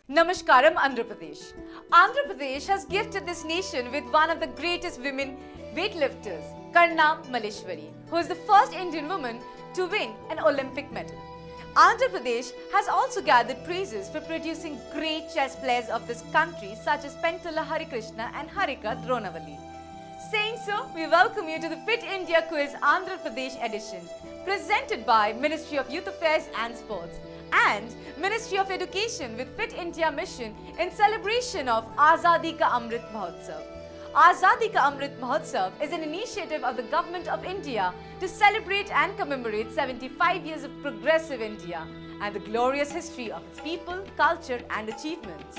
Namaskaram, Andhra Pradesh. Andhra Pradesh has gifted this nation with one of the greatest women weightlifters, Karna Maleshwari, who is the first Indian woman to win an Olympic medal. Andhra Pradesh has also gathered praises for producing great chess players of this country such as Pentula Harikrishna and Harika Dronavali. Saying so, we welcome you to the Fit India Quiz Andhra Pradesh edition, presented by Ministry of Youth Affairs and Sports and Ministry of Education with Fit India Mission in celebration of Azadi ka Amrit Mahotsav. Azadi ka Amrit Mahotsav is an initiative of the Government of India to celebrate and commemorate 75 years of progressive India and the glorious history of its people, culture and achievements.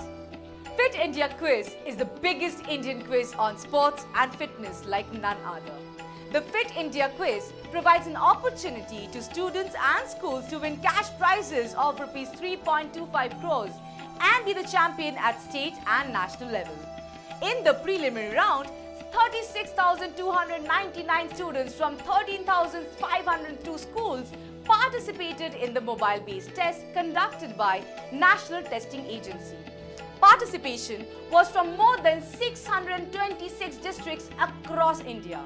Fit India Quiz is the biggest Indian quiz on sports and fitness like none other. The Fit India Quiz provides an opportunity to students and schools to win cash prizes of Rs 3.25 crores and be the champion at state and national level. In the preliminary round, 36,299 students from 13,502 schools participated in the mobile-based test conducted by National Testing Agency. Participation was from more than 626 districts across India.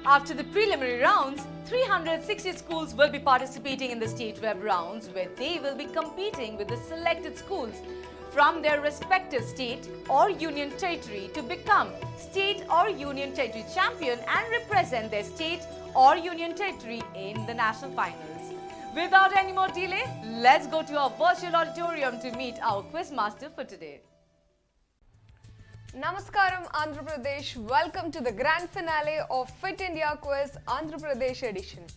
After the preliminary rounds, 360 schools will be participating in the state web rounds where they will be competing with the selected schools from their respective state or union territory to become state or union territory champion and represent their state or union territory in the national finals. Without any more delay, let's go to our virtual auditorium to meet our quiz master for today. Namaskaram, Andhra Pradesh. Welcome to the grand finale of Fit India Quiz Andhra Pradesh edition.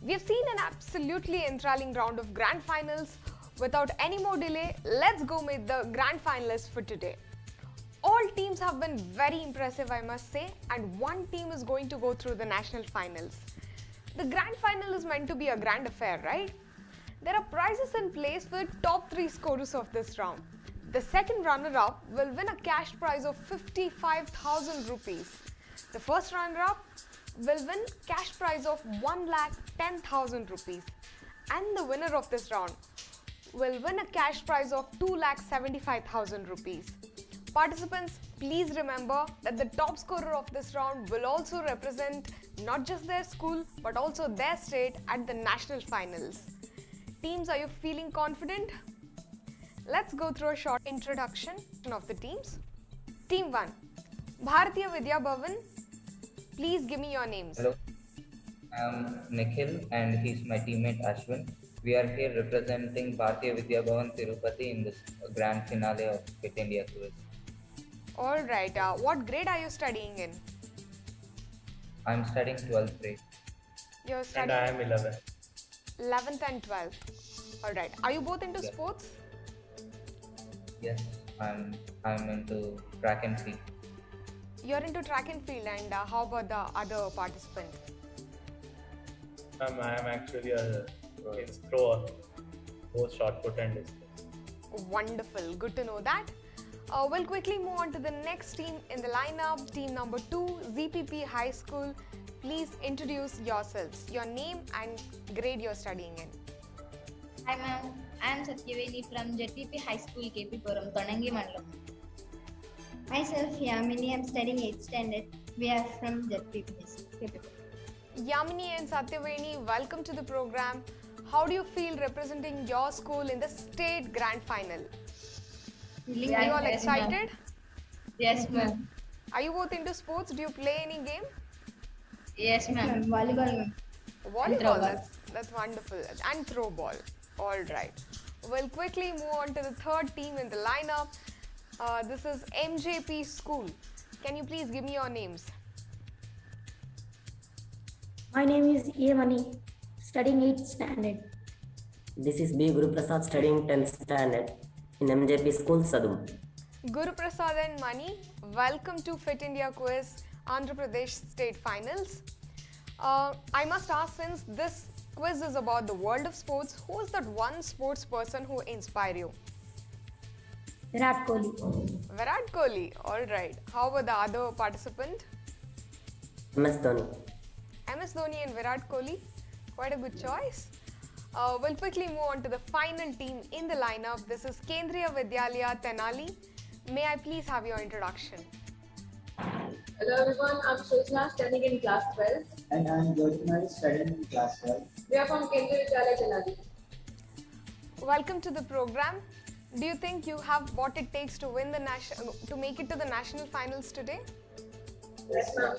We have seen an absolutely enthralling round of grand finals. Without any more delay, let's go meet the grand finalists for today. All teams have been very impressive, I must say, and one team is going to go through the national finals. The grand final is meant to be a grand affair, right? There are prizes in place for the top 3 scorers of this round. The second runner-up will win a cash prize of 55,000 rupees. The first runner-up will win cash prize of 1,10,000 rupees. And the winner of this round will win a cash prize of 2,75,000 rupees. Participants, please remember that the top scorer of this round will also represent not just their school but also their state at the national finals. Teams, are you feeling confident? Let's go through a short introduction of the teams. Team 1, Bharati Vidya Bhavan. Please give me your names. Hello, I am Nikhil and he's my teammate Ashwin. We are here representing Bharati Vidya Bhavan Tirupati in this grand finale of Fit India Quiz. Alright, what grade are you studying in? I am studying 12th grade. You're studying And I am 11th. 11th and 12th. Alright, are you both into sports? Yes, I'm into track and field. You're into track and field, and how about the other participant? I am actually a thrower, both shot put and discus. Wonderful, good to know that. We'll quickly move on to the next team in the lineup. Team number 2, ZPP High School. Please introduce yourselves, your name and grade you're studying in. Hi ma'am, I am Satyaveni from ZPP High School, KP Puram, Tonangi Mandalam. Myself, Yamini, I am studying 8th standard. We are from ZPP KP Puram. Yamini and Satyaveni, welcome to the program. How do you feel representing your school in the state grand final? Are you all excited? Yes ma'am. Are you both into sports? Do you play any game? Yes ma'am. Volleyball ma'am. Volleyball, that's wonderful. And throw ball. Alright. We'll quickly move on to the third team in the lineup. This is MJP School. Can you please give me your names? My name is Yamani, studying 8th standard. This is B. Guru Prasad, studying 10th standard in MJP School, Sadum. Guru Prasad and Mani, welcome to Fit India Quiz Andhra Pradesh State Finals. I must ask, since this quiz is about the world of sports, who is that one sports person who inspired you? Virat Kohli. Virat Kohli, alright. How about the other participant? MS Dhoni. MS Dhoni and Virat Kohli, quite a good choice. We'll quickly move on to the final team in the lineup. This is Kendriya Vidyalaya Tenali. May I please have your introduction? Hello everyone, I'm Shrishna studying in class 12. And I'm Jyotimari studying in class 12. We are from Kendriya Vidyalaya Tenali. Welcome to the program. Do you think you have what it takes to win the to make it to the national finals today? Yes, ma'am.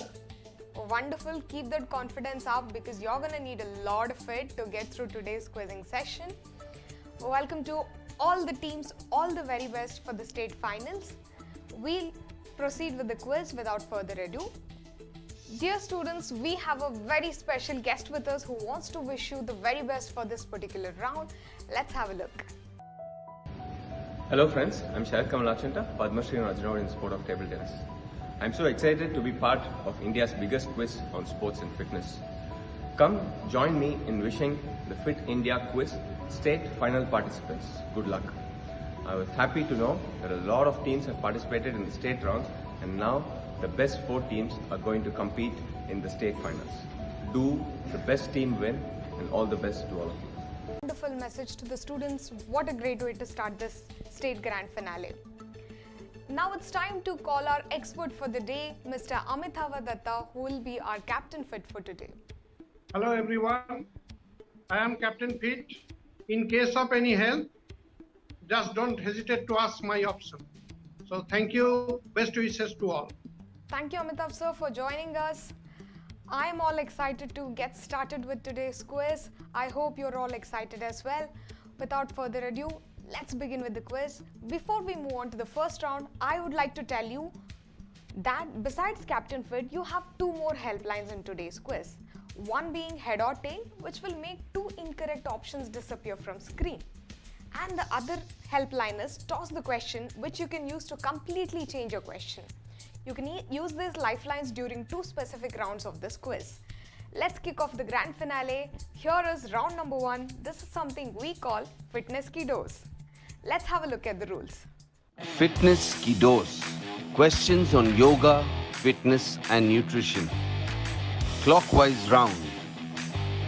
Wonderful. Keep that confidence up because you're going to need a lot of it to get through today's quizzing session. Welcome to all the teams. All the very best for the state finals. We'll proceed with the quiz without further ado. Dear students, we have a very special guest with us who wants to wish you the very best for this particular round. Let's have a look. Hello friends, I'm Sharat Kamalachanta, Padma Shri and Arjuna Award in sport of table tennis. I'm so excited to be part of India's biggest quiz on sports and fitness. Come join me in wishing the Fit India Quiz state final participants good luck. I was happy to know that a lot of teams have participated in the state rounds and now the best 4 teams are going to compete in the state finals. Do the best team win and all the best to all of you. Wonderful message to the students. What a great way to start this state grand finale. Now it's time to call our expert for the day, Mr. Amit Mahotsav, who will be our captain fit for today. Hello everyone, I am Captain Fit. In case of any help, just don't hesitate to ask my option. So thank you, best wishes to all. Thank you Amitav sir for joining us. I am all excited to get started with today's quiz. I hope you're all excited as well. Without further ado, let's begin with the quiz. Before we move on to the first round, I would like to tell you that besides Captain Fit, you have 2 more helplines in today's quiz. One being head or tail, which will make 2 incorrect options disappear from screen. And the other helpline is toss the question, which you can use to completely change your question. You can use these lifelines during 2 specific rounds of this quiz. Let's kick off the grand finale. Here is round number 1. This is something we call Fitness Ki Dose. Let's have a look at the rules. Fitness Ki Dose. Questions on yoga, fitness and nutrition. Clockwise round.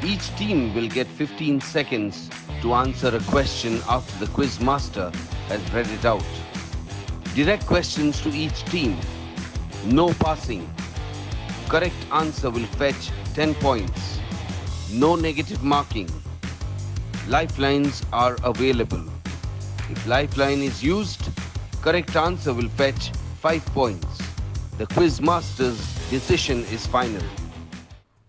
Each team will get 15 seconds to answer a question after the quiz master has read it out. Direct questions to each team. No passing. Correct answer will fetch 10 points. No negative marking. Lifelines are available. If lifeline is used, correct answer will fetch 5 points. The quiz master's decision is final.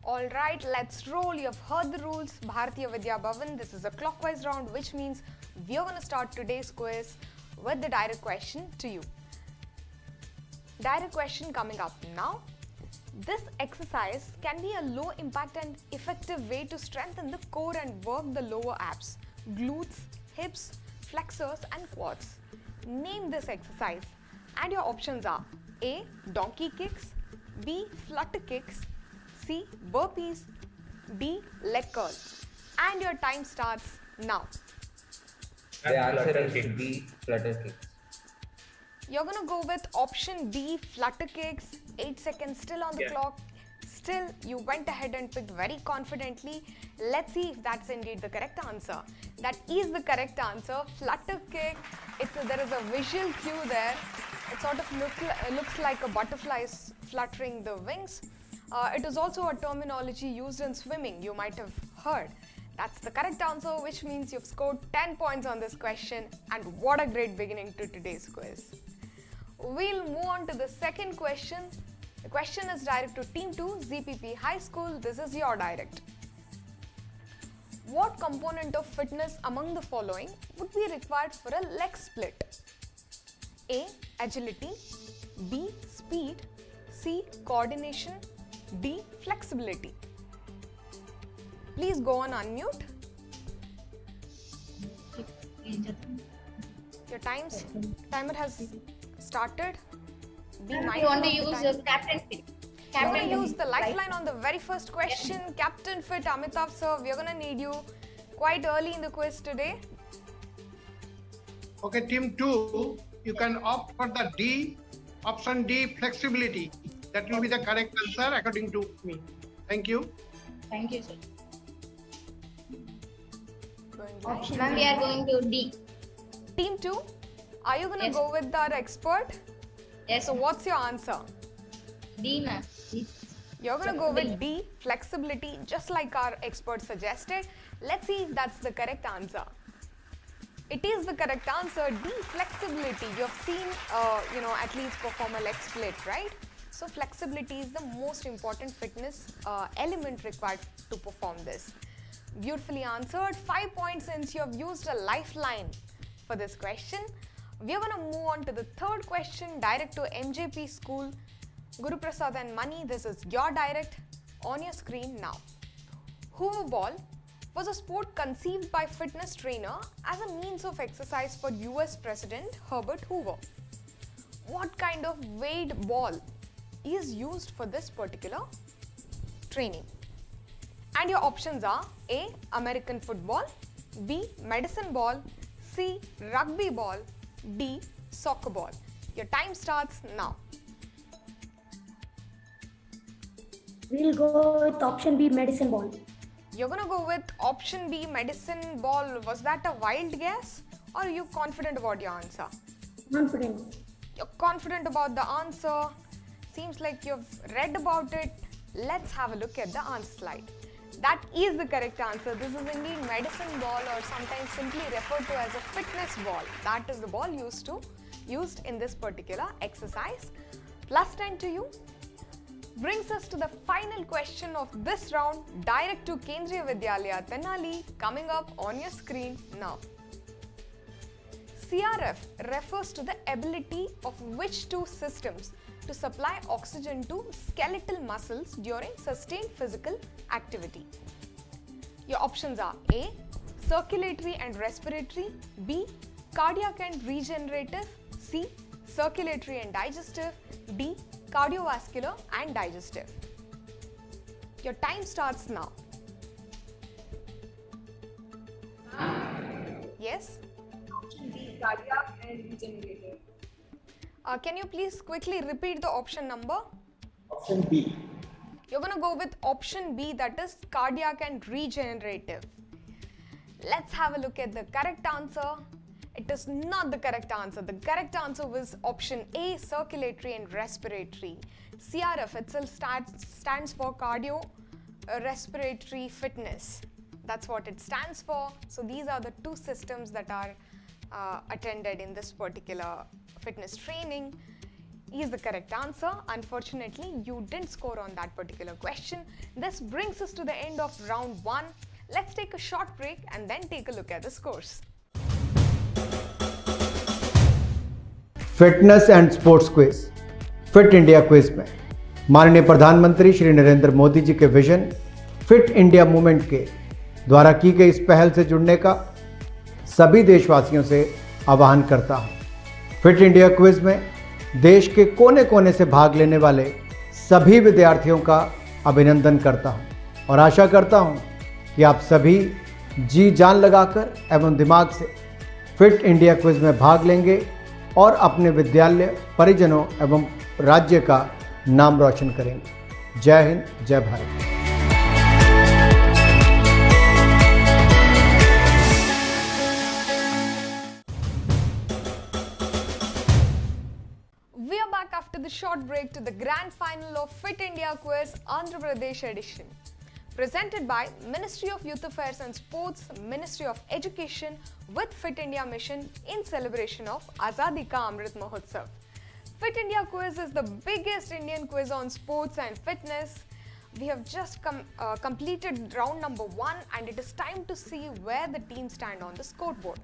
Alright, let's roll. You've heard the rules. Bharati Vidya Bhavan. This is a clockwise round, which means we are going to start today's quiz with the direct question to you. Direct question coming up now. This exercise can be a low impact and effective way to strengthen the core and work the lower abs, glutes, hips, flexors and quads. Name this exercise and your options are A. Donkey kicks, B. Flutter kicks, C. Burpees, D. Leg curls. And your time starts now. The answer is B. Flutter kicks. You're going to go with option B, flutter kicks. 8 seconds still on the clock. Still, you went ahead and picked very confidently. Let's see if that's indeed the correct answer. That is the correct answer. Flutter kick. There is a visual cue there. It sort of looks like a butterfly fluttering the wings. It is also a terminology used in swimming. You might have heard. That's the correct answer, which means you've scored 10 points on this question. And what a great beginning to today's quiz. We'll move on to the second question. The question is direct to Team 2, ZPP High School. This is your direct. What component of fitness among the following would be required for a leg split? A. Agility, B. Speed, C. Coordination, D. Flexibility. Please go on unmute. Your timer has started. Be mindful. You want to use Captain Fit. You're going to use the lifeline on the very first question. Yes. Captain Fit, Amitav sir, we're going to need you quite early in the quiz today. Okay, Team 2, you can opt for the D, option D, flexibility. That will be the correct answer according to me. Thank you. Thank you, sir. going Ma'am, we are going to D. Team 2, are you going to Yes. go with our expert? Yes. So what's your answer? D, ma'am. You're going to go with D, flexibility, just like our expert suggested. Let's see if that's the correct answer. It is the correct answer, D, flexibility. You've seen, athletes perform a leg split, right? So flexibility is the most important fitness element required to perform this. Beautifully answered. 5 points since you have used a lifeline for this question. We are going to move on to the third question, direct to MJP school. Guru Prasad and Mani, this is your direct on your screen now. Hoover ball was a sport conceived by fitness trainer as a means of exercise for US President Herbert Hoover. What kind of weight ball is used for this particular training? And your options are A, American football, B, medicine ball, C, rugby ball, D, soccer ball. Your time starts now. We'll go with option B, medicine ball. You're gonna go with option B, medicine ball. Was that a wild guess or are you confident about your answer? Confident. You're confident about the answer. Seems like you've read about it. Let's have a look at the answer slide. That is the correct answer. This is indeed medicine ball, or sometimes simply referred to as a fitness ball. That is the ball used in this particular exercise. Plus 10 to you. Brings us to the final question of this round, direct to Kendriya Vidyalaya Tenali, coming up on your screen now. CRF refers to the ability of which two systems to supply oxygen to skeletal muscles during sustained physical activity? Your options are A, circulatory and respiratory, B, cardiac and regenerative, C, circulatory and digestive, D, cardiovascular and digestive. Your time starts now. Yes? Option D, cardiac and regenerative. Can you please quickly repeat the option number? Option B. You're going to go with option B, that is cardiac and regenerative. Let's have a look at the correct answer. It is not the correct answer. The correct answer was option A, circulatory and respiratory. CRF itself stands for cardio respiratory fitness. That's what it stands for. So these are the two systems that are attended in this particular fitness training. Is the correct answer. Unfortunately, you didn't score on that particular question. This brings us to the end of round 1. Let's take a short break and then take a look at the scores. Fitness and sports quiz fit India quiz में माननीय प्रधानमंत्री श्री नरेंद्र मोदी जी के vision fit India movement के द्वारा की गई इस पहल से जुड़ने का सभी देशवासियों से आह्वान करता हूं। फिट इंडिया क्विज में देश के कोने कोने से भाग लेने वाले सभी विद्यार्थियों का अभिनंदन करता हूं और आशा करता हूं कि आप सभी जी जान लगाकर एवं दिमाग से फिट इंडिया क्विज में भाग लेंगे और अपने विद्यालय, परिजनों एवं राज्य का नाम रोशन करेंगे। जय हिंद, जय Bharat. We are back after the short break to the grand final of Fit India Quiz Andhra Pradesh edition. Presented by Ministry of Youth Affairs and Sports, Ministry of Education with Fit India Mission in celebration of Azadi Ka Amrit Mahotsav. Fit India Quiz is the biggest Indian quiz on sports and fitness. We have just completed round number 1 and it is time to see where the teams stand on the scoreboard.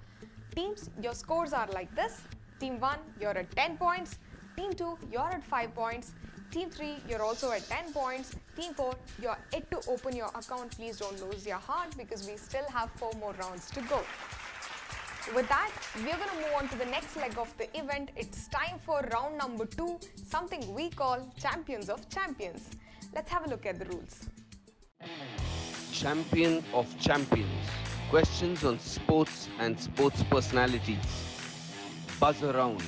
Teams, your scores are like this. Team 1, you're at 10 points. Team 2, you're at 5 points. Team 3, you're also at 10 points. Team 4, you're yet to open your account. Please don't lose your heart because we still have 4 more rounds to go. With that, we're going to move on to the next leg of the event. It's time for round number 2, something we call Champions of Champions. Let's have a look at the rules. Champion of Champions. Questions on sports and sports personalities. Buzz around.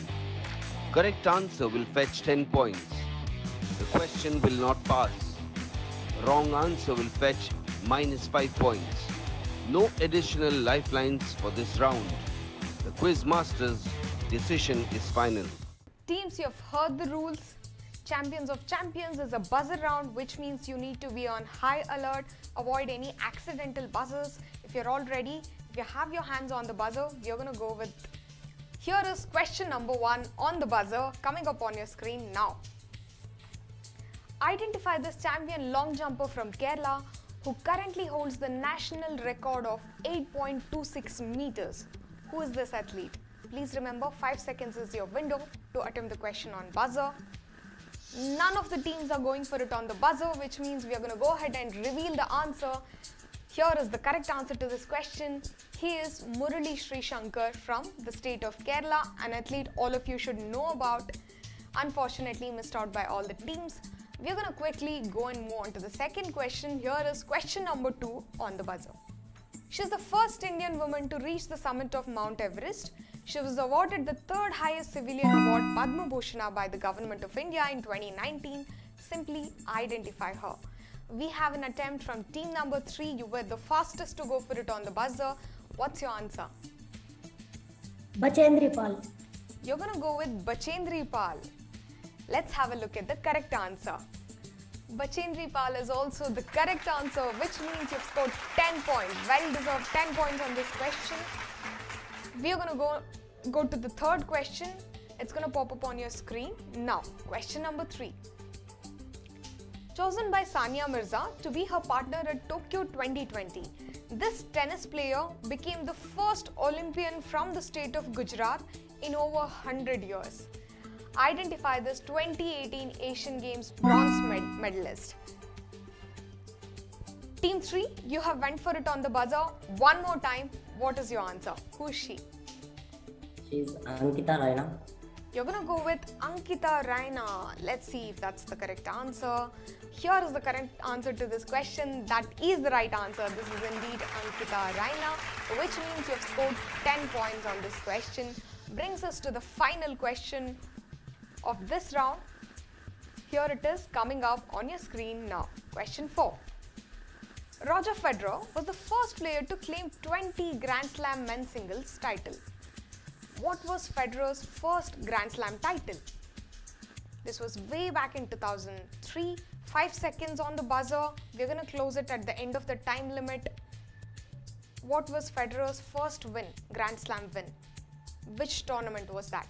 Correct answer will fetch 10 points. The question will not pass. Wrong answer will fetch -5 points. No additional lifelines for this round. The quiz master's decision is final. Teams, you have heard the rules. Champions of Champions is a buzzer round, which means you need to be on high alert, avoid any accidental buzzers. If you're all ready, if you have your hands on the buzzer, you're going to go with... Here is question number 1 on the buzzer coming up on your screen now. Identify this champion long jumper from Kerala who currently holds the national record of 8.26 meters. Who is this athlete? Please remember, 5 seconds is your window to attempt the question on buzzer. None of the teams are going for it on the buzzer, which means we are going to go ahead and reveal the answer. Here is the correct answer to this question. He is Murali Sri Shankar from the state of Kerala, an athlete all of you should know about. Unfortunately, missed out by all the teams. We are going to quickly go and move on to the second question. Here is question number 2 on the buzzer. She is the first Indian woman to reach the summit of Mount Everest. She was awarded the 3rd highest civilian award, Padma Bhushan, by the Government of India in 2019. Simply identify her. We have an attempt from team number 3. You were the fastest to go for it on the buzzer. What's your answer? Bachendri Pal. You're going to go with Bachendri Pal. Let's have a look at the correct answer. Bachendri Pal is also the correct answer, which means you've scored 10 points. Well deserved 10 points on this question. We are going to go to the third question. It's going to pop up on your screen. Now, question number 3. Chosen by Sania Mirza to be her partner at Tokyo 2020, this tennis player became the first Olympian from the state of Gujarat in over 100 years. Identify this 2018 Asian Games bronze medalist. Team 3, you have went for it on the buzzer. One more time, what is your answer? Who is she? She's Ankita Raina. You're going to go with Ankita Raina. Let's see if that's the correct answer. Here is the correct answer to this question. That is the right answer. This is indeed Ankita Raina, which means you have scored 10 points on this question. Brings us to the final question of this round. Here it is coming up on your screen now. Question 4. Roger Federer was the first player to claim 20 Grand Slam men's singles title. What was Federer's first Grand Slam title? This was way back in 2003. 5 seconds on the buzzer. We're going to close it at the end of the time limit. What was Federer's first win, Grand Slam win? Which tournament was that?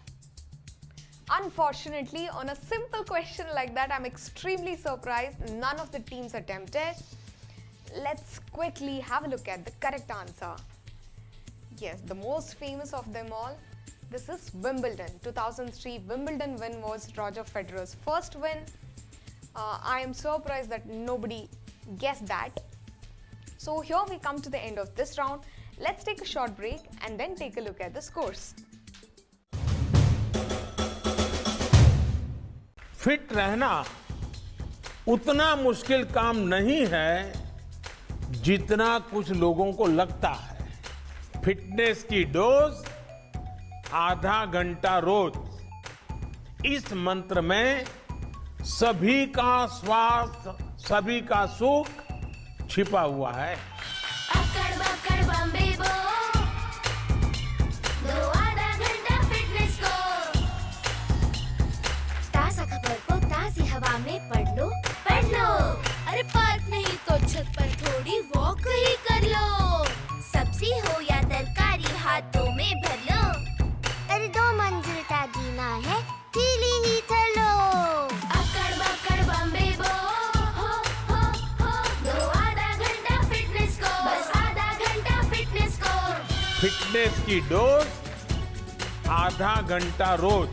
Unfortunately, on a simple question like that, I'm extremely surprised none of the teams attempted. Let's quickly have a look at the correct answer. Yes, the most famous of them all. This is Wimbledon. 2003 Wimbledon win was Roger Federer's first win. I am surprised that nobody guessed that. So here we come to the end of this round. Let's take a short break and then take a look at the scores. Fit रहना उतना मुश्किल काम नहीं है जितना कुछ लोगों को लगता है। फिटनेस की डोज आधा घंटा रोज। इस मंत्र में सभी का स्वास्थ्य, सभी का सुख छिपा हुआ है। अकड़ बकड़ बम्बे बो, दो आधा घंटा फिटनेस को। ताज़ा खबर को ताज़ी हवा में पढ़ लो। अरे पार्क नहीं तो छत पर थोड़ी वॉक ही कर लो। सब्जी हो या तरकारी हाथों में भर लो। अरे 2 मंजिल का जीना है, सीढ़ी ही चलो। अकड़ बकड़ बम्बे बो, हो, दो आधा घंटा फिटनेस को। बस आधा घंटा फिटनेस को। फिटनेस की डोज आधा घंटा रोज।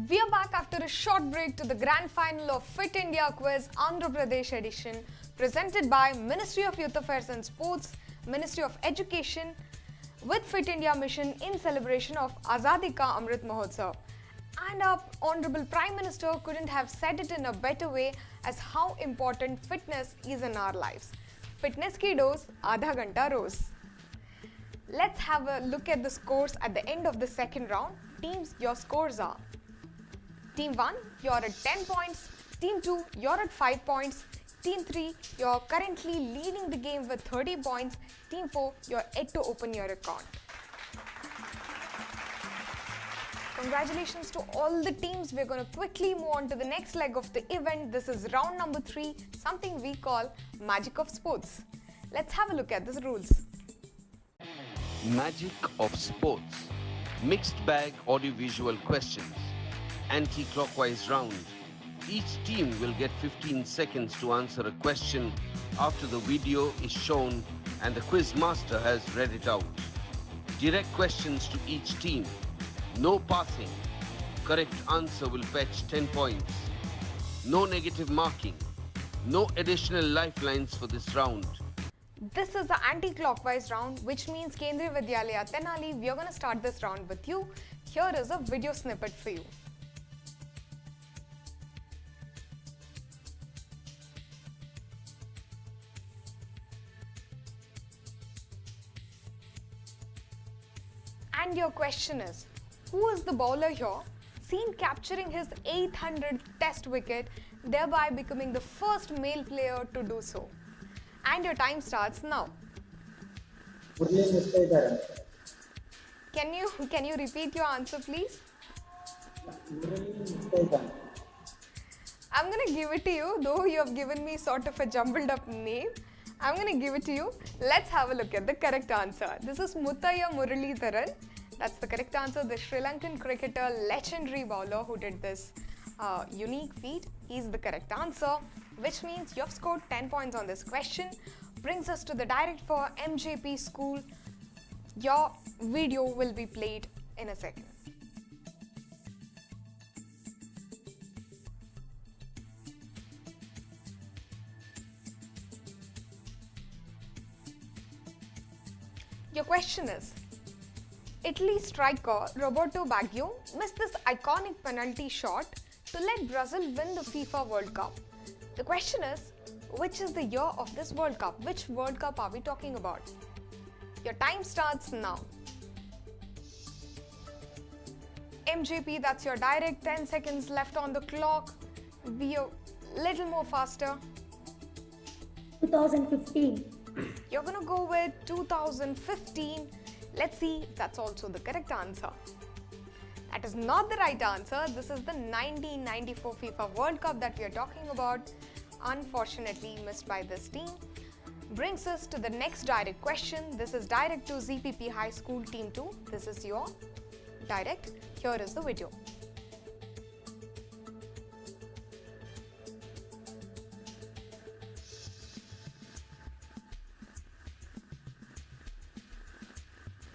We are back after a short break to the grand final of Fit India Quiz Andhra Pradesh edition, presented by Ministry of Youth Affairs and Sports, Ministry of Education, with Fit India mission in celebration of Azadi ka Amrit Mahotsav. And our Honorable Prime Minister couldn't have said it in a better way as how important fitness is in our lives. Fitness ki dose, आधा घंटा रोज. Let's have a look at the scores at the end of the second round. Teams, your scores are: Team 1, you're at 10 points. Team 2, you're at 5 points. Team 3, you're currently leading the game with 30 points. Team 4, you're yet to open your record. Congratulations to all the teams. We're going to quickly move on to the next leg of the event. This is round number 3, something we call Magic of Sports. Let's have a look at the rules. Magic of Sports. Mixed bag audiovisual questions. Anti-clockwise round. Each team will get 15 seconds to answer a question after the video is shown and the quiz master has read it out. Direct questions to each team. No passing. Correct answer will fetch 10 points. No negative marking. No additional lifelines for this round. This is the anti-clockwise round, which means Kendriya Vidyalaya Tenali. We are going to start this round with you. Here is a video snippet for you. And your question is, who is the bowler here seen capturing his 800th test wicket, thereby becoming the first male player to do so? And your time starts now. Can you repeat your answer, please? I'm going to give it to you, though you have given me sort of a jumbled up name. I'm going to give it to you. Let's have a look at the correct answer. This is Muthaiya Muralidharan. That's the correct answer. The Sri Lankan cricketer, legendary bowler who did this unique feat. Is the correct answer, which means you have scored 10 points on this question. Brings us to the direct for MJP school. Your video will be played in a second. Your question is, Italy striker Roberto Baggio missed this iconic penalty shot to let Brazil win the FIFA World Cup. The question is, which is the year of this World Cup? Which World Cup are we talking about? Your time starts now. MJP, that's your direct. 10 seconds left on the clock. Be a little more faster. 2015. You're going to go with 2015. Let's see if that's also the correct answer. That is not the right answer. This is the 1994 FIFA World Cup that we are talking about. Unfortunately missed by this team. Brings us to the next direct question. This is direct to ZPP High School Team 2. This is your direct. Here is the video.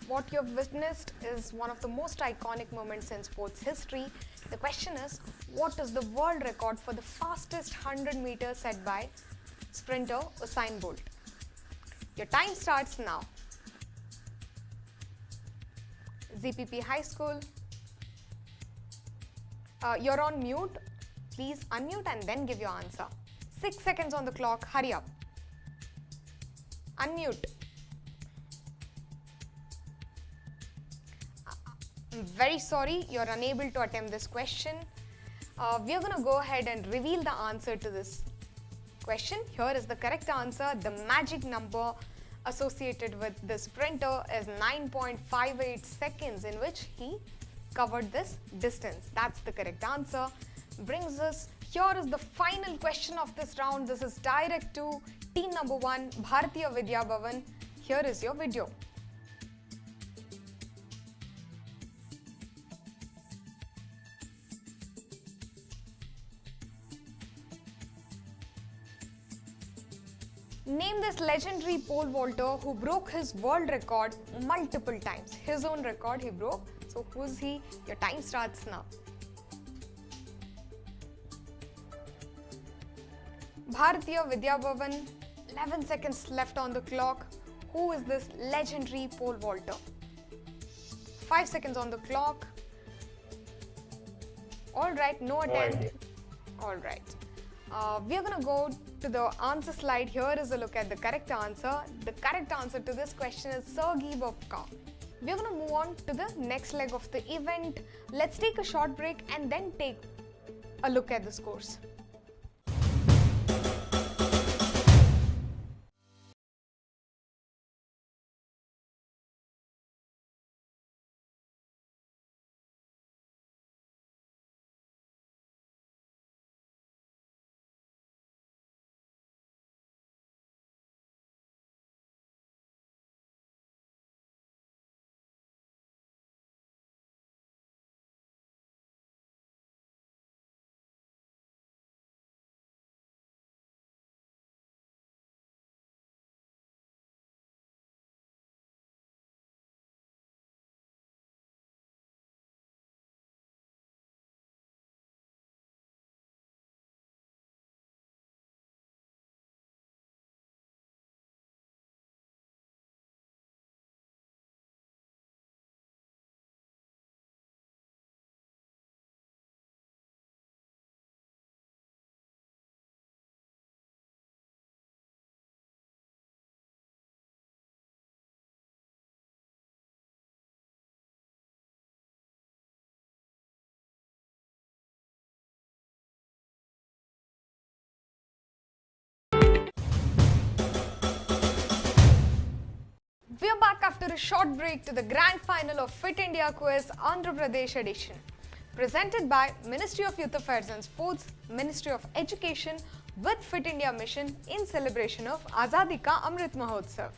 What you've witnessed is one of the most iconic moments in sports history. The question is, what is the world record for the fastest 100 meters set by sprinter Usain Bolt? Your time starts now. ZPP High School. You're on mute. Please unmute and then give your answer. 6 seconds on the clock. Hurry up. Unmute. I'm very sorry you're unable to attempt this question. We're going to go ahead and reveal the answer to this question. Here is the correct answer. The magic number associated with the sprinter is 9.58 seconds, in which he covered this distance. That's the correct answer. Brings us, here is the final question of this round. This is direct to team number 1, Bharati Vidya Bhavan. Here is your video. Name this legendary pole vaulter who broke his world record multiple times. His own record he broke. So who's he? Your time starts now. Bharatiya Vidya Bhavan, 11 seconds left on the clock. Who is this legendary pole vaulter? 5 seconds on the clock. Alright, no attempt. Alright. We are going to go to the answer slide. Here is a look at the correct answer. The correct answer to this question is Sergei Bubka. We are going to move on to the next leg of the event. Let's take a short break and then take a look at the scores. We're back after a short break to the grand final of Fit India Quiz Andhra Pradesh edition. Presented by Ministry of Youth Affairs and Sports, Ministry of Education with Fit India Mission in celebration of Azadi ka Amrit Mahotsav.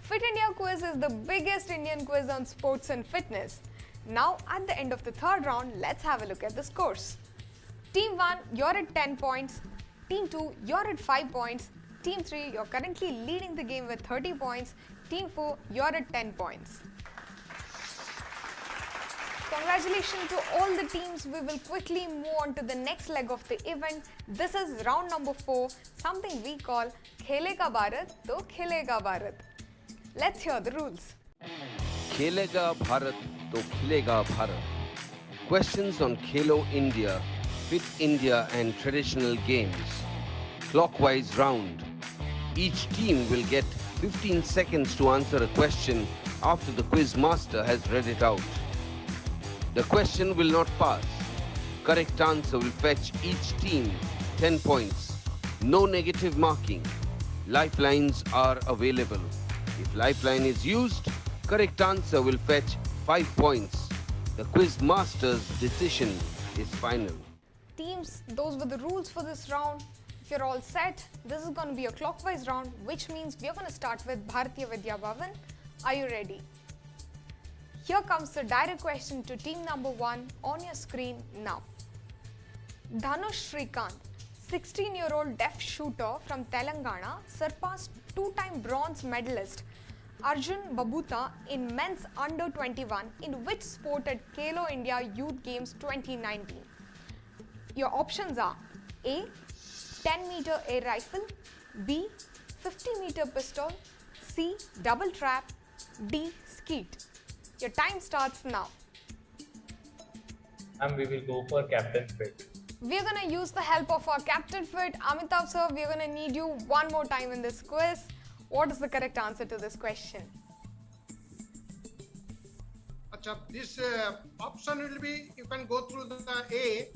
Fit India Quiz is the biggest Indian quiz on sports and fitness. Now at the end of the third round, let's have a look at the scores. Team 1, you're at 10 points. Team 2, you're at 5 points. Team 3, you're currently leading the game with 30 points. Team 4, you're at 10 points. Congratulations to all the teams. We will quickly move on to the next leg of the event. This is round number 4, something we call Khelega Bharat to Khilega Bharat. Let's hear the rules. Khelega Bharat to Khilega Bharat. Questions on Khelo India, Fit India and traditional games. Clockwise round. Each team will get 15 seconds to answer a question after the quiz master has read it out. The question will not pass. Correct answer will fetch each team 10 points. No negative marking. Lifelines are available. If lifeline is used, correct answer will fetch 5 points. The quiz master's decision is final. Teams, those were the rules for this round. If you're all set, this is going to be a clockwise round, which means we're going to start with Bharati Vidya Bhavan. Are you ready? Here comes the direct question to team number 1 on your screen now. Dhanush Shrikant, 16-year-old deaf shooter from Telangana, surpassed two-time bronze medalist Arjun Babuta in men's under-21 in which sport at Khelo India Youth Games 2019? Your options are A. 10-meter air rifle, B. 50-meter pistol, C. double trap, D. skeet. Your time starts now. And we will go for Captain Fit. We're going to use the help of our Captain Fit. Amitav sir, we're going to need you one more time in this quiz. What is the correct answer to this question? Achha, this option will be, you can go through the A,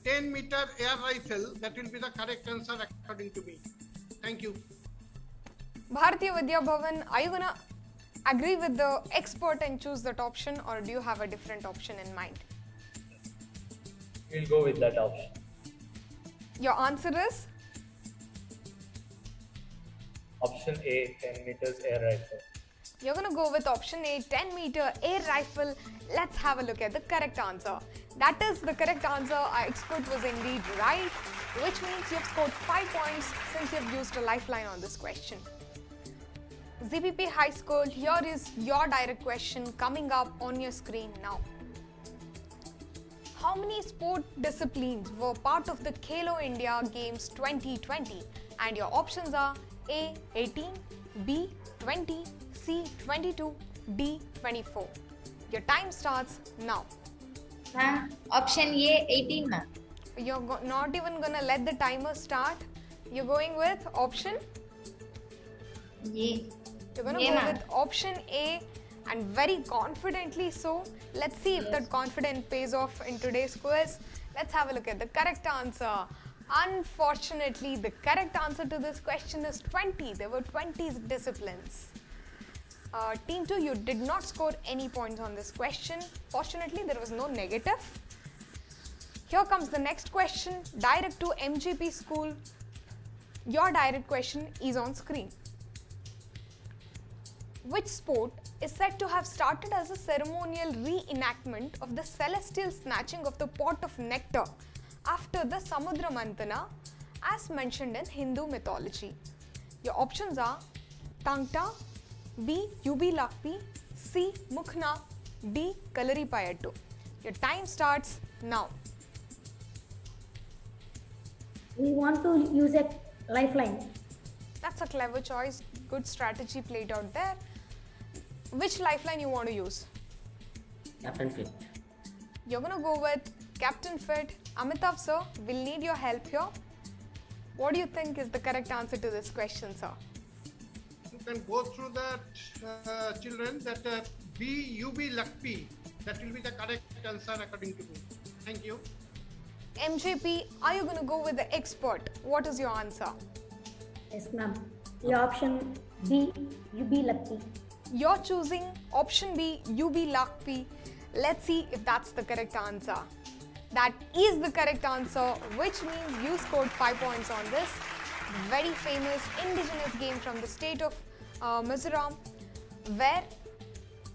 10-meter air rifle. That will be the correct answer according to me. Thank you. Bharati Vidya Bhavan, are you going to agree with the expert and choose that option, or do you have a different option in mind? We'll go with that option. Your answer is? Option A, 10 meters air rifle. You're going to go with option A, 10-meter air rifle. Let's have a look at the correct answer. That is the correct answer. Our expert was indeed right, which means you've scored 5 points since you've used a lifeline on this question. ZPP High School, here is your direct question coming up on your screen now. How many sport disciplines were part of the Khelo India Games 2020? And your options are A. 18, B. 20, C. 22, D. 24. Your time starts now. Ma'am, option A, 18, ma'am. You're not even gonna let the timer start. You're going with option? A. You're gonna A, go ma'am. with option A, and very confidently so. Let's see if that confidence pays off in today's quiz. Let's have a look at the correct answer. Unfortunately, the correct answer to this question is 20. There were 20 disciplines. Team 2, you did not score any points on this question. Fortunately, there was no negative. Here comes the next question, direct to MGP school. Your direct question is on screen. Which sport is said to have started as a ceremonial reenactment of the celestial snatching of the pot of nectar after the Samudra Mantana as mentioned in Hindu mythology? Your options are Tangta, B. Yubi Lakpi, C. Mukhna, D. Kalari Payattu. Your time starts now. We want to use a lifeline. That's a clever choice. Good strategy played out there. Which lifeline you want to use? Captain Fit. You're going to go with Captain Fit. Amitav sir, we'll need your help here. What do you think is the correct answer to this question, sir? You can go through that, children, that B, UB, Lakpi. That will be the correct answer according to me. Thank you. MJP, are you going to go with the expert? What is your answer? Yes, ma'am. Your option B, UB Lucky. You're choosing option B, UB Lakpi. Let's see if that's the correct answer. That is the correct answer, which means you scored 5 points on this very famous indigenous game from the state of Mizoram, where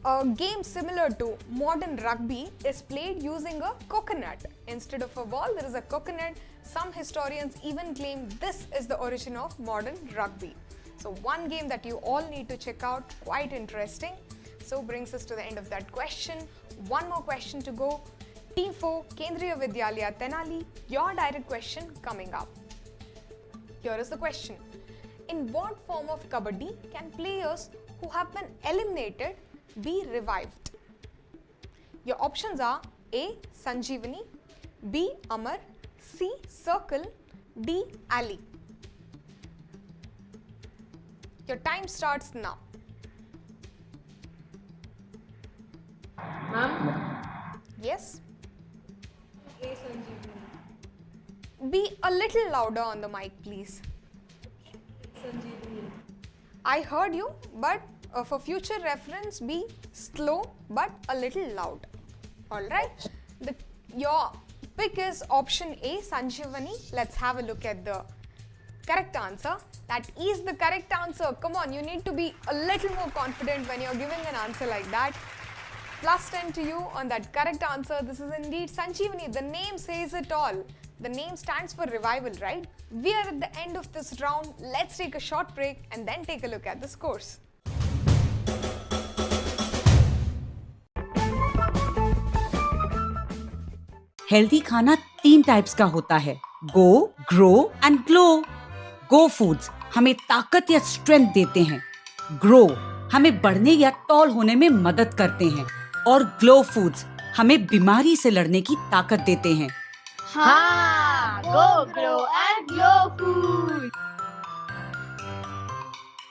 a game similar to modern rugby is played using a coconut. Instead of a ball, there is a coconut. Some historians even claim this is the origin of modern rugby. So one game that you all need to check out, quite interesting. So brings us to the end of that question. One more question to go. Team 4, Kendriya Vidyalaya Tenali, your direct question coming up. Here is the question. In what form of Kabaddi can players who have been eliminated be revived? Your options are A. Sanjeevani, B. Amar, C. Circle, D. Ali. Your time starts now. Ma'am? Yes? A. Sanjeevani. Be a little louder on the mic, please. Sanjeevani. I heard you, but for future reference, be slow but a little loud. Alright? Your pick is option A, Sanjeevani. Let's have a look at the correct answer. That is the correct answer. Come on, you need to be a little more confident when you're giving an answer like that. Plus 10 to you on that correct answer. This is indeed Sanjeevani. The name says it all. The name stands for revival, right? We are at the end of this round. Let's take a short break and then take a look at the scores. Healthy खाना 3 types का होता है, go, grow and glow. Go foods हमें ताकत या strength देते हैं, grow हमें बढ़ने या टॉल होने में मदद करते हैं और ग्लो फूड्स हमें बीमारी से लड़ने की ताकत देते हैं। हाँ, गो, ग्रो एंड ग्लो फूड।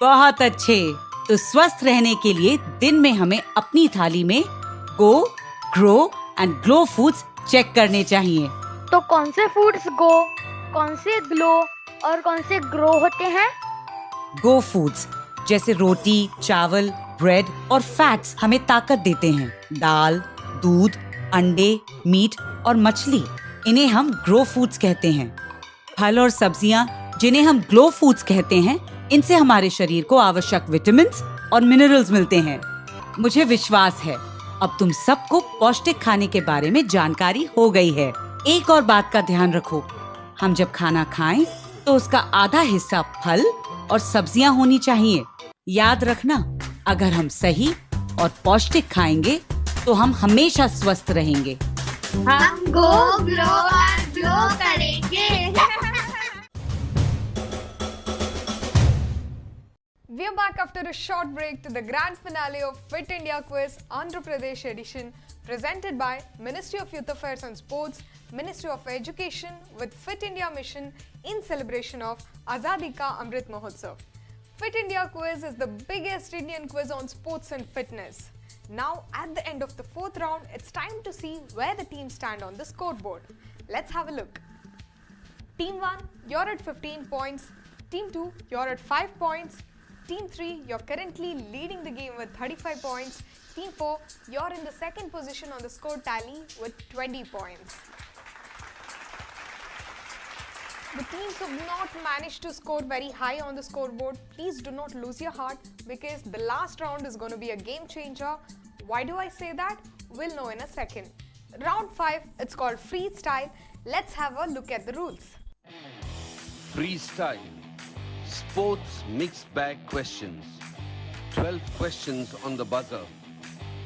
बहुत अच्छे। तो स्वस्थ रहने के लिए दिन में हमें अपनी थाली में go, grow and glow foods check करने चाहिए। तो कौन से फूड्स गो, कौन से ग्लो और कौन से ग्रो होते हैं? गो फूड्स जैसे रोटी, चावल, ब्रेड और फैट्स हमें ताकत देते हैं। दाल, दूध, अंडे, मीट और मछली, इन्हें हम ग्रो फूड्स कहते हैं। फल और सब्जियां जिन्हें हम ग्लो फूड्स कहते हैं, इनसे हमारे शरीर को आवश्यक विटामिन्स और मिनरल्स मिलते हैं। मुझे विश्वास है अब तुम सबको पौष्टिक खाने के बारे में जानकारी हो गई है। एक और बात का ध्यान रखो, हम जब खाना खाएं तो उसका आधा हिस्सा फल और सब्जियां होनी चाहिए। याद रखना, अगर हम सही और पौष्टिक खाएंगे तो हम हमेशा स्वस्थ रहेंगे। हम गो, ग्रो और ग्लो करेंगे। We are back after a short break to the grand finale of Fit India Quiz Andhra Pradesh edition, presented by Ministry of Youth Affairs and Sports, Ministry of Education with Fit India Mission in celebration of Azadi ka Amrit Mahotsav. Fit India Quiz is the biggest Indian quiz on sports and fitness. Now at the end of the 4th round, it's time to see where the teams stand on the scoreboard. Let's have a look. Team 1, you're at 15 points. Team 2, you're at 5 points. Team 3, you're currently leading the game with 35 points. Team 4, you're in the second position on the score tally with 20 points. The teams who have not managed to score very high on the scoreboard, please do not lose your heart, because the last round is going to be a game changer. Why do I say that? We'll know in a second. Round 5, it's called freestyle. Let's have a look at the rules. Freestyle. Sports mixed bag questions. 12 questions on the buzzer.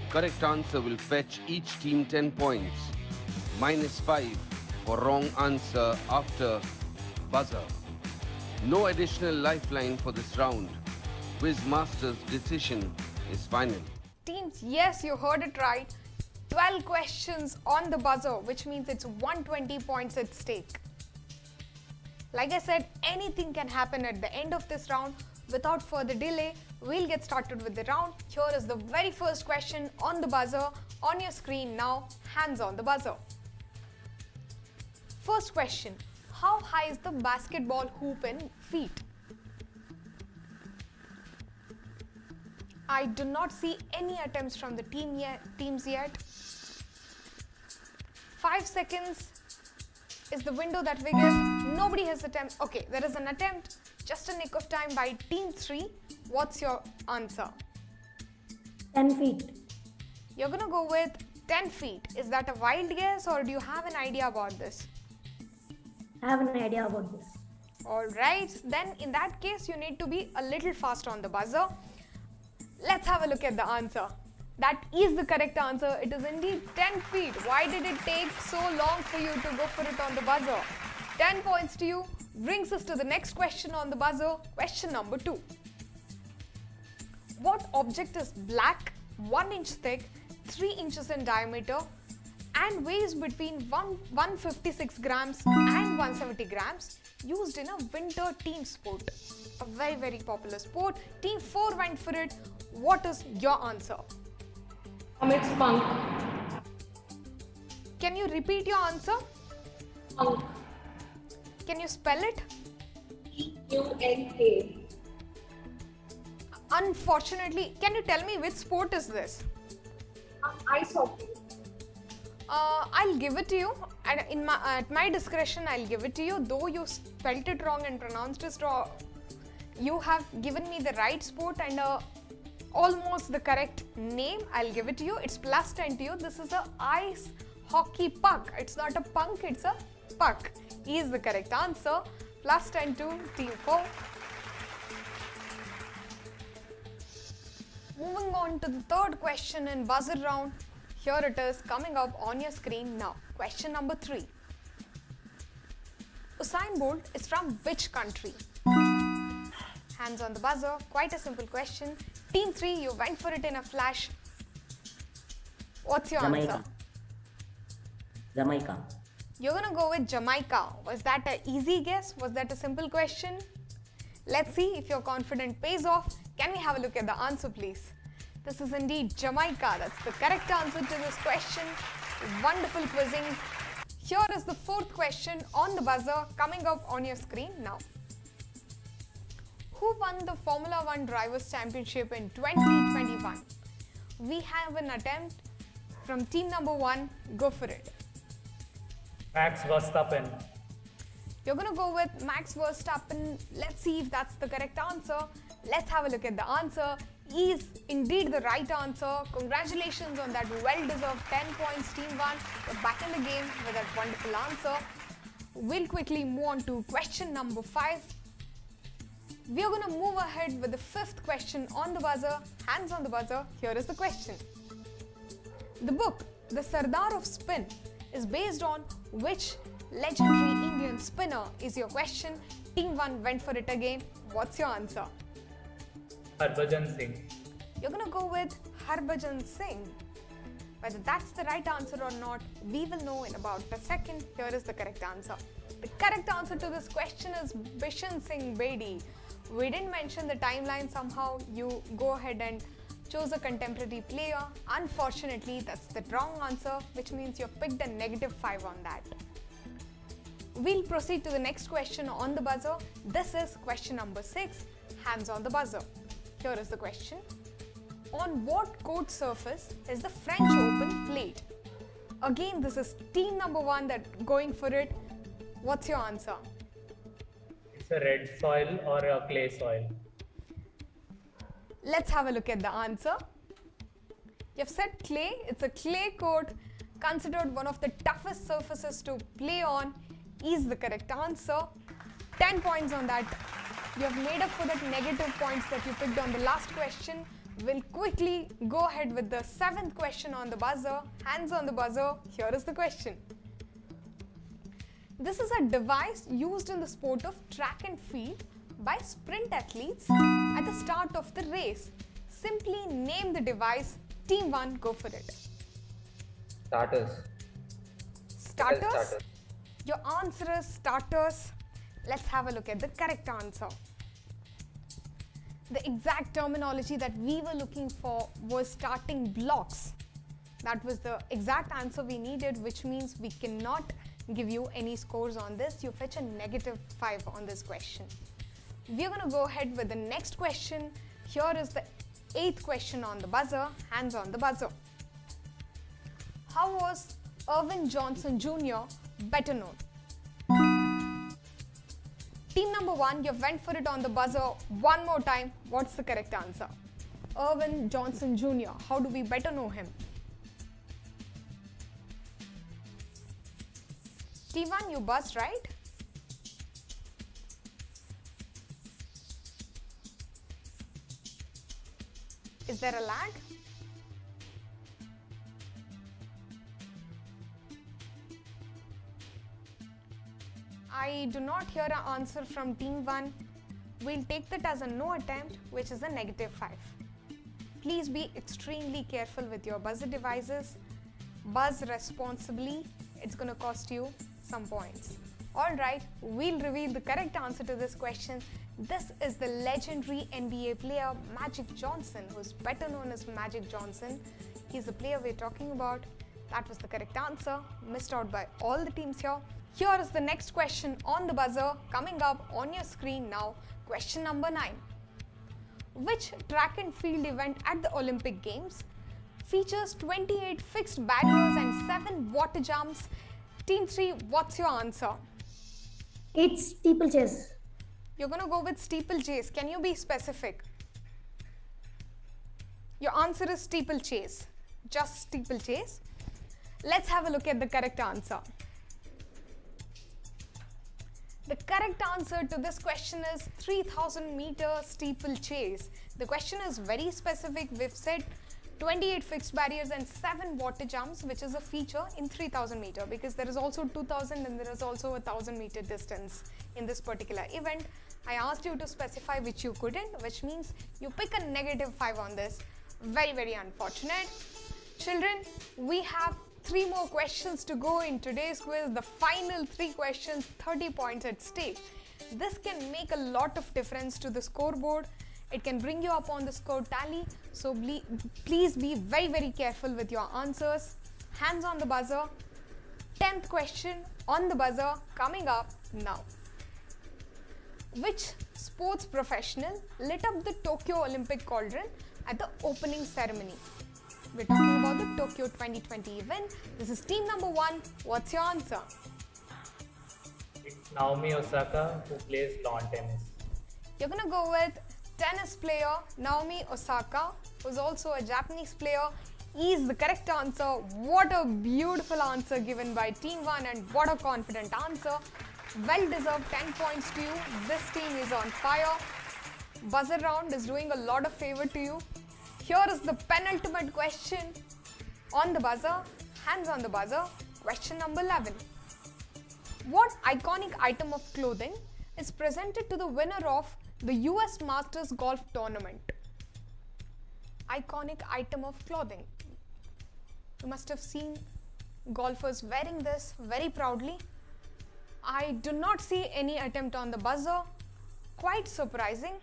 Correct answer will fetch each team 10 points. -5 for wrong answer after buzzer. No additional lifeline for this round. Quizmaster's decision is final. Teams, yes, you heard it right. 12 questions on the buzzer, which means it's 120 points at stake. Like I said, anything can happen at the end of this round. Without further delay, we'll get started with the round. Here is the very first question on the buzzer. On your screen now, hands on the buzzer. First question, how high is the basketball hoop in feet? I do not see any attempts from the teams yet. 5 seconds is the window that we give. Nobody has attempt. Okay, there is an attempt. Just a nick of time by team 3. What's your answer? 10 feet. You're gonna go with 10 feet. Is that a wild guess or do you have an idea about this? I have an idea about this. Alright, then in that case you need to be a little fast on the buzzer. Let's have a look at the answer. That is the correct answer. It is indeed 10 feet. Why did it take so long for you to go for it on the buzzer? 10 points to you. Brings us to the next question on the buzzer. Question number 2. What object is black, 1 inch thick, 3 inches in diameter and weighs between 156 grams and 170 grams, used in a winter team sport? A very, very popular sport. Team 4 went for it. What is your answer? It's punk. Can you repeat your answer? Punk. Can you spell it? P-U-N-K. Unfortunately, can you tell me which sport is this? Ice hockey. I'll give it to you. And at my discretion, I'll give it to you. Though you spelled it wrong and pronounced it wrong, you have given me the right sport and almost the correct name. I'll give it to you. It's plus 10 to you. This is a ice hockey puck. It's not a punk, it's a puck. Is the correct answer. Plus 10 to team 4. Moving on to the third question in buzzer round. Here it is coming up on your screen now. Question number 3. Usain Bolt is from which country? Hands on the buzzer. Quite a simple question. Team 3, you went for it in a flash. What's your answer? Jamaica. You're gonna go with Jamaica. Was that an easy guess? Was that a simple question? Let's see if your confidence pays off. Can we have a look at the answer, please? This is indeed Jamaica. That's the correct answer to this question. Wonderful quizzing. Here is the fourth question on the buzzer coming up on your screen now. Who won the Formula 1 Drivers' Championship in 2021? We have an attempt from team number 1. Go for it. Max Verstappen. You're going to go with Max Verstappen. Let's see if that's the correct answer. Let's have a look at the answer. Is indeed the right answer. Congratulations on that well-deserved 10 points, team 1. You're back in the game with that wonderful answer. We'll quickly move on to question number 5. We're going to move ahead with the 5th question on the buzzer. Hands on the buzzer. Here is the question. The book, The Sardar of Spin, is based on which legendary Indian spinner is your question. Team 1 went for it again. What's your answer? Harbhajan Singh. You're going to go with Harbhajan Singh. Whether that's the right answer or not, we will know in about a second. Here is the correct answer. The correct answer to this question is Bishan Singh Bedi. We didn't mention the timeline somehow. You go ahead and chose a contemporary player. Unfortunately, that's the wrong answer, which means you picked a -5 on that. We'll proceed to the next question on the buzzer. This is question number 6. Hands on the buzzer. Here is the question. On what court surface is the French Open played? Again, this is team number 1 that going for it. What's your answer? It's a red soil or a clay soil. Let's have a look at the answer. You've said clay. It's a clay court, considered one of the toughest surfaces to play on. Is the correct answer. 10 points on that. You have made up for that negative points that you picked on the last question. We'll quickly go ahead with the 7th question on the buzzer. Hands on the buzzer. Here is the question. This is a device used in the sport of track and field by sprint athletes at the start of the race. Simply name the device. Team 1, go for it. Starters. Starters? Your answer is starters. Let's have a look at the correct answer. The exact terminology that we were looking for was starting blocks. That was the exact answer we needed, which means we cannot give you any scores on this. You fetch a -5 on this question. We're going to go ahead with the next question. Here is the 8th question on the buzzer. Hands on the buzzer. How was Irvin Johnson Jr. better known? Team number 1, you went for it on the buzzer one more time. What's the correct answer? Irvin Johnson Jr. How do we better know him? T1, you buzzed, right? Is there a lag? I do not hear an answer from Team 1. We'll take that as a no attempt, which is a -5. Please be extremely careful with your buzzer devices. Buzz responsibly. It's going to cost you some points. Alright, we'll reveal the correct answer to this question. This is the legendary NBA player Magic Johnson, who's better known as Magic Johnson. He's the player we're talking about. That was the correct answer, missed out by all the teams here. Here is the next question on the buzzer coming up on your screen now. Question number 9. Which track and field event at the Olympic Games features 28 fixed barriers and 7 water jumps? Team 3, what's your answer? It's steeplechase. You're going to go with steeplechase. Can you be specific? Your answer is steeplechase. Just steeplechase. Let's have a look at the correct answer. The correct answer to this question is 3000 meter steeplechase. The question is very specific. We've said 28 fixed barriers and 7 water jumps, which is a feature in 3000 meter, because there is also 2000 and there is also a 1000 meter distance in this particular event. I asked you to specify which you couldn't, which means you pick a -5 on this. Very, very unfortunate. Children, we have 3 more questions to go in today's quiz. The final 3 questions, 30 points at stake. This can make a lot of difference to the scoreboard. It can bring you up on the score tally. So please be very, very careful with your answers. Hands on the buzzer. 10th question on the buzzer coming up now. Which sports professional lit up the Tokyo Olympic cauldron at the opening ceremony? We're talking about the Tokyo 2020 event. This is team number 1. What's your answer? It's Naomi Osaka, who plays lawn tennis. You're going to go with tennis player Naomi Osaka, who's also a Japanese player. Is the correct answer. What a beautiful answer given by team 1, and what a confident answer. Well deserved 10 points to you. This team is on fire. Buzzer round is doing a lot of favor to you. Here is the penultimate question on the buzzer. Hands on the buzzer. Question number 11. What iconic item of clothing is presented to the winner of the US Masters Golf Tournament? Iconic item of clothing. You must have seen golfers wearing this very proudly. I do not see any attempt on the buzzer. Quite surprising.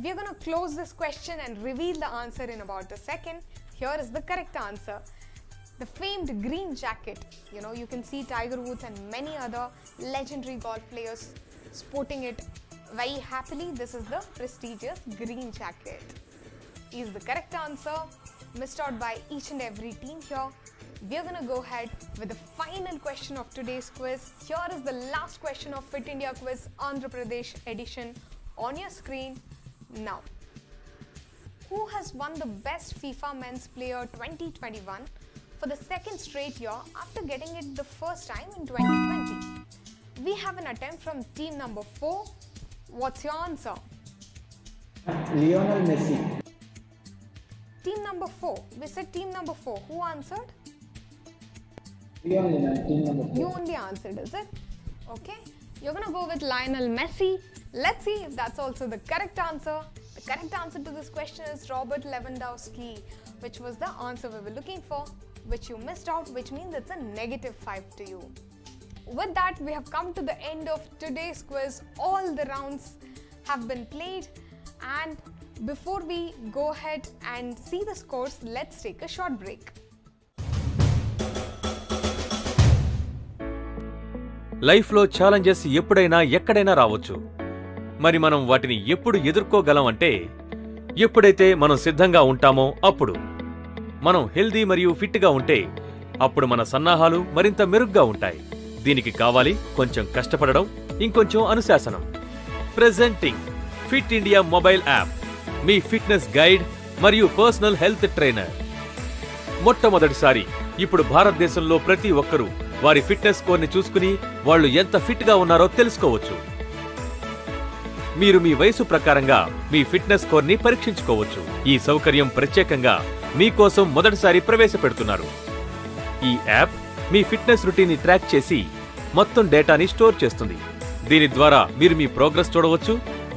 We're going to close this question and reveal the answer in about a second. Here is the correct answer. The famed green jacket. You can see Tiger Woods and many other legendary golf players sporting it very happily. This is the prestigious green jacket. Is the correct answer. Missed out by each and every team here. We're going to go ahead with the final question of today's quiz. Here is the last question of Fit India Quiz Andhra Pradesh edition on your screen now. Who has won the Best FIFA Men's Player 2021 for the second straight year after getting it the first time in 2020? We have an attempt from team number 4. What's your answer? Lionel Messi. Team number 4. We said team number 4. Who answered? Team number 4. You only answered, is it? Okay. You're going to go with Lionel Messi. Let's see if that's also the correct answer. The correct answer to this question is Robert Lewandowski, which was the answer we were looking for, which you missed out, which means it's a -5 to you. With that, we have come to the end of today's quiz. All the rounds have been played, and before we go ahead and see the scores, let's take a short break. లైఫ్లో challenges ఎప్పుడైనా ఎక్కడైనా రావచ్చు. మరి మనం వాటిని ఎప్పుడు ఎదుర్కోగలం అంటే ఎప్పుడైతే మనం సిద్ధంగా ఉంటామో అప్పుడు. మనం హెల్దీ మరియు ఫిట్గా ఉంటే అప్పుడు మన సన్నాహాలు మరింత మెరుగ్గా ఉంటాయి. దీనికి కావాలి కొంచెం కష్టపడడం, ఇంకొంచెం అనుశాసనం. Presenting fit India mobile app, మీ ఫిట్నెస్ గైడ్ మరియు పర్సనల్ హెల్త్ ట్రైనర్. మొట్టమొదటిసారి ఇప్పుడు భారతదేశంలో ప్రతి ఒక్కరూ వారి ఫిట్నెస్ స్కోర్ని చూసుకుని వాళ్ళు ఎంత ఫిట్గా ఉన్నారో తెలుసుకోవచ్చు. మీరు మీ వయసు ప్రకారంగా మీ ఫిట్నెస్ స్కోర్ని పరీక్షించుకోవచ్చు. ఈ సౌకర్యం ప్రత్యేకంగా మీకోసం మొదటిసారి ప్రవేశపెడుతున్నారు. ఈ యాప్ మీ ఫిట్నెస్ రొటీన్ని ట్రాక్ చేసి మొత్తం డేటాని స్టోర్ చేస్తుంది. దీని ద్వారా మీరు మీ ప్రోగ్రెస్ చూడవచ్చు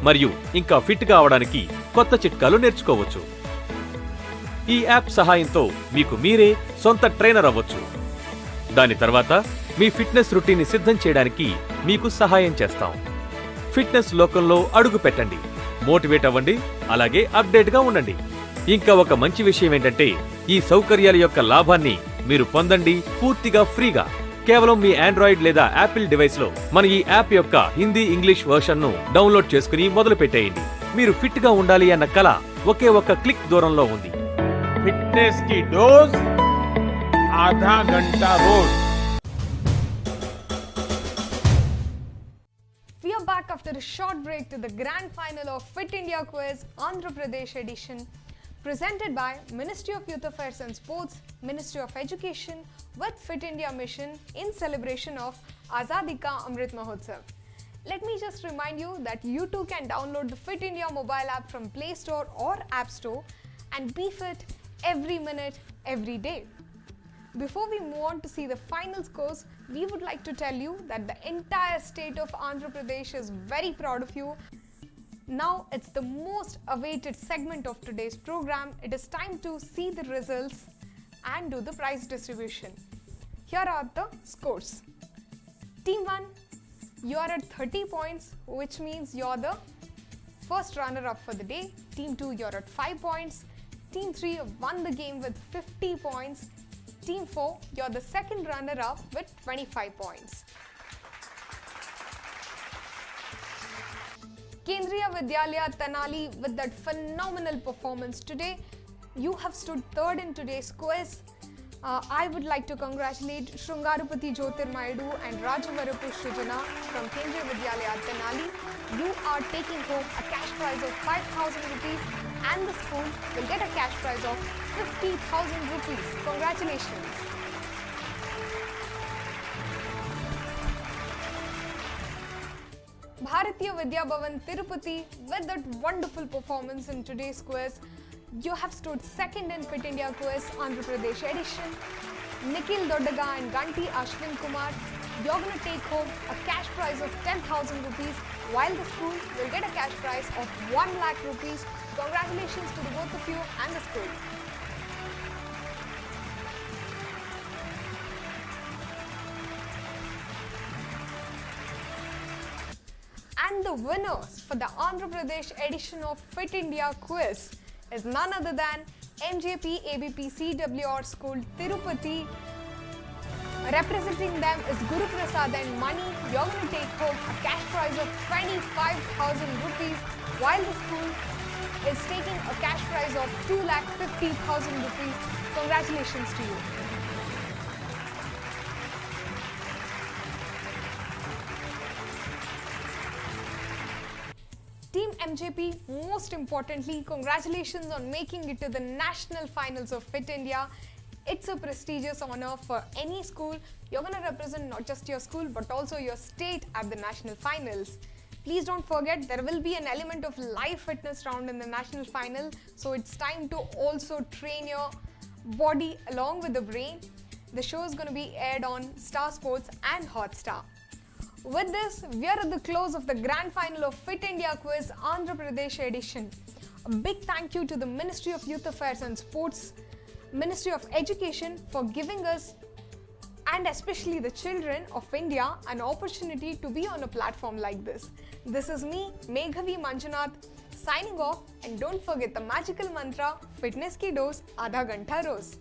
మరియు ఇంకా ఫిట్గా అవడానికి కొత్త చిట్కాలు నేర్చుకోవచ్చు. ఈ యాప్ సహాయంతో మీకు మీరే సొంత ట్రైనర్ అవ్వచ్చు. దాని తర్వాత మీ ఫిట్నెస్ రొటీన్ని సిద్ధం చేయడానికి మీకు సహాయం చేస్తాం. ఫిట్నెస్ లోకంలో అడుగు పెట్టండి, మోటివేట్ అవ్వండి, అలాగే అప్డేట్గా ఉండండి. ఇంకా ఒక మంచి విషయం ఏంటంటే ఈ సౌకర్యాల యొక్క లాభాన్ని మీరు పొందండి పూర్తిగా ఫ్రీగా. కేవలం మీ ఆండ్రాయిడ్ లేదా యాపిల్ డివైస్లో మన ఈ యాప్ యొక్క హిందీ ఇంగ్లీష్ వర్షన్ను డౌన్లోడ్ చేసుకుని మొదలు పెట్టేయండి. మీరు ఫిట్గా ఉండాలి అన్న కల ఒకే ఒక్క క్లిక్ దూరంలో ఉంది. फिटनेस की डोज आधा घंटा रोज. We are back after a short break to the grand final of Fit India Quiz Andhra Pradesh edition, presented by Ministry of Youth Affairs and Sports, Ministry of Education with Fit India Mission in celebration of Azadi ka Amrit Mahotsav. Let me just remind you that you too can download the Fit India mobile app from Play Store or App Store and be fit every minute, every day. Before we move on to see the final scores, we would like to tell you that the entire state of Andhra Pradesh is very proud of you. Now it's the most awaited segment of today's program. It is time to see the results and do the prize distribution. Here are the scores. Team 1, you are at 30 points, which means you're the first runner-up for the day. Team 2, you're at 5 points. Team 3 won the game with 50 points. Team 4, you're the second runner-up with 25 points. Kendriya Vidyalaya Tenali with that phenomenal performance today. You have stood third in today's quiz. I would like to congratulate Shrungarupati Jyotirmayudu and Rajavarapu Srijana from Kendriya Vidyalaya Tenali. You are taking home a cash prize of 5,000 rupees and the school will get a cash prize of 50,000 rupees. Congratulations. Bharati Vidya Bhavan Tirupati with that wonderful performance in today's quiz. You have stood second in Fit India Quiz Andhra Pradesh edition. Nikhil Dodaga and Ganti Ashwin Kumar, you're going to take home a cash prize of 10,000 rupees while the school will get a cash prize of 1 lakh rupees. Congratulations to the both of you and the school. And the winners for the Andhra Pradesh edition of Fit India Quiz is none other than MJP ABP CWR School Tirupati. Representing them is Guru Prasad and Mani. You're going to take home a cash prize of 25,000 rupees while the school is taking a cash prize of 2,50,000 rupees. Congratulations to you. Team MJP, most importantly, congratulations on making it to the national finals of Fit India. It's a prestigious honor for any school. You're going to represent not just your school but also your state at the national finals. Please don't forget there will be an element of live fitness round in the national final, so it's time to also train your body along with the brain. The show is going to be aired on Star Sports and Hotstar. With this, we are at the close of the grand final of Fit India Quiz Andhra Pradesh edition. A big thank you to the Ministry of Youth Affairs and Sports, Ministry of Education for giving us and especially the children of India an opportunity to be on a platform like this. This is me, Meghavi Manjunath, signing off, and don't forget the magical mantra, fitness ki dose, aadha ghanta roz.